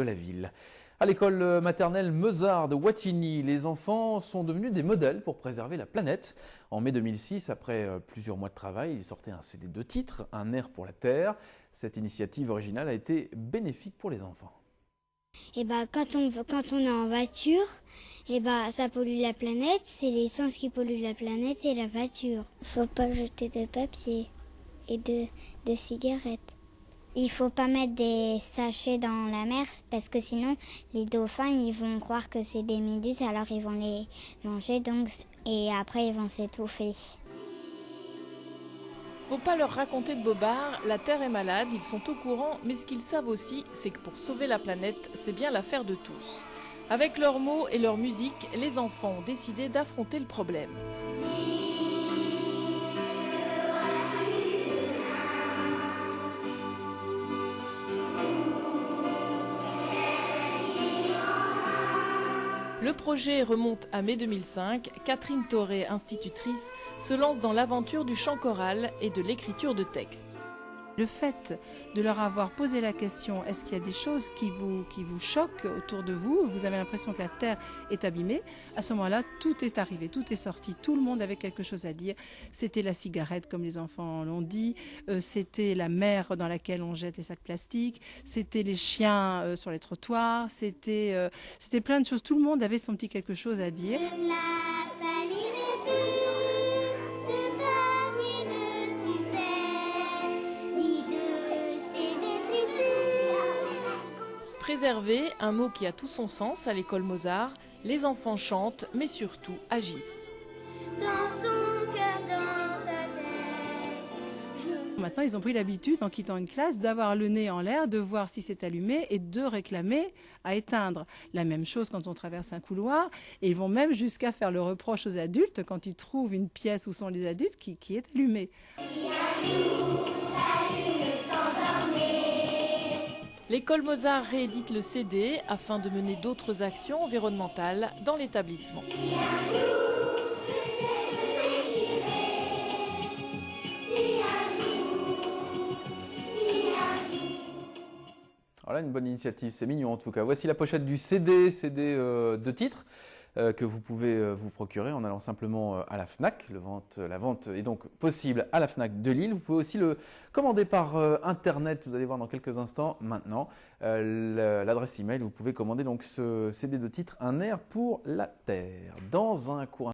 de la ville. À l'école maternelle Mozart de Wattignies, les enfants sont devenus des modèles pour préserver la planète. En mai 2006, après plusieurs mois de travail, ils sortaient un CD de titres, Un air pour la Terre. Cette initiative originale a été bénéfique pour les enfants. Quand on est en voiture, ça pollue la planète. C'est l'essence qui pollue la planète, c'est la voiture. Faut pas jeter de papier et de cigarettes. Il faut pas mettre des sachets dans la mer parce que sinon les dauphins ils vont croire que c'est des méduses, alors ils vont les manger et après ils vont s'étouffer. Faut pas leur raconter de bobards, la Terre est malade, ils sont au courant, mais ce qu'ils savent aussi, c'est que pour sauver la planète, c'est bien l'affaire de tous. Avec leurs mots et leur musique, les enfants ont décidé d'affronter le problème. Le projet remonte à mai 2005. Catherine Toré, institutrice, se lance dans l'aventure du chant choral et de l'écriture de textes. Le fait de leur avoir posé la question, est-ce qu'il y a des choses qui vous choquent autour de vous, vous avez l'impression que la Terre est abîmée, à ce moment-là, tout est arrivé, tout est sorti, tout le monde avait quelque chose à dire. C'était la cigarette, comme les enfants l'ont dit, c'était la mer dans laquelle on jette les sacs plastiques, c'était les chiens sur les trottoirs, c'était plein de choses. Tout le monde avait son petit quelque chose à dire. Préserver, un mot qui a tout son sens à l'école Mozart, les enfants chantent, mais surtout agissent. Dans son cœur, dans sa tête. Maintenant, ils ont pris l'habitude, en quittant une classe, d'avoir le nez en l'air, de voir si c'est allumé et de réclamer à éteindre. La même chose quand on traverse un couloir. Et ils vont même jusqu'à faire le reproche aux adultes quand ils trouvent une pièce où sont les adultes qui est allumée. L'école Mozart réédite le CD afin de mener d'autres actions environnementales dans l'établissement. Voilà une bonne initiative, c'est mignon en tout cas. Voici la pochette du CD de titres que vous pouvez vous procurer en allant simplement à la FNAC. La vente est donc possible à la FNAC de Lille. Vous pouvez aussi le commander par Internet, vous allez voir dans quelques instants maintenant. L'adresse email, vous pouvez commander donc ce CD de titres Un air pour la Terre. Dans un court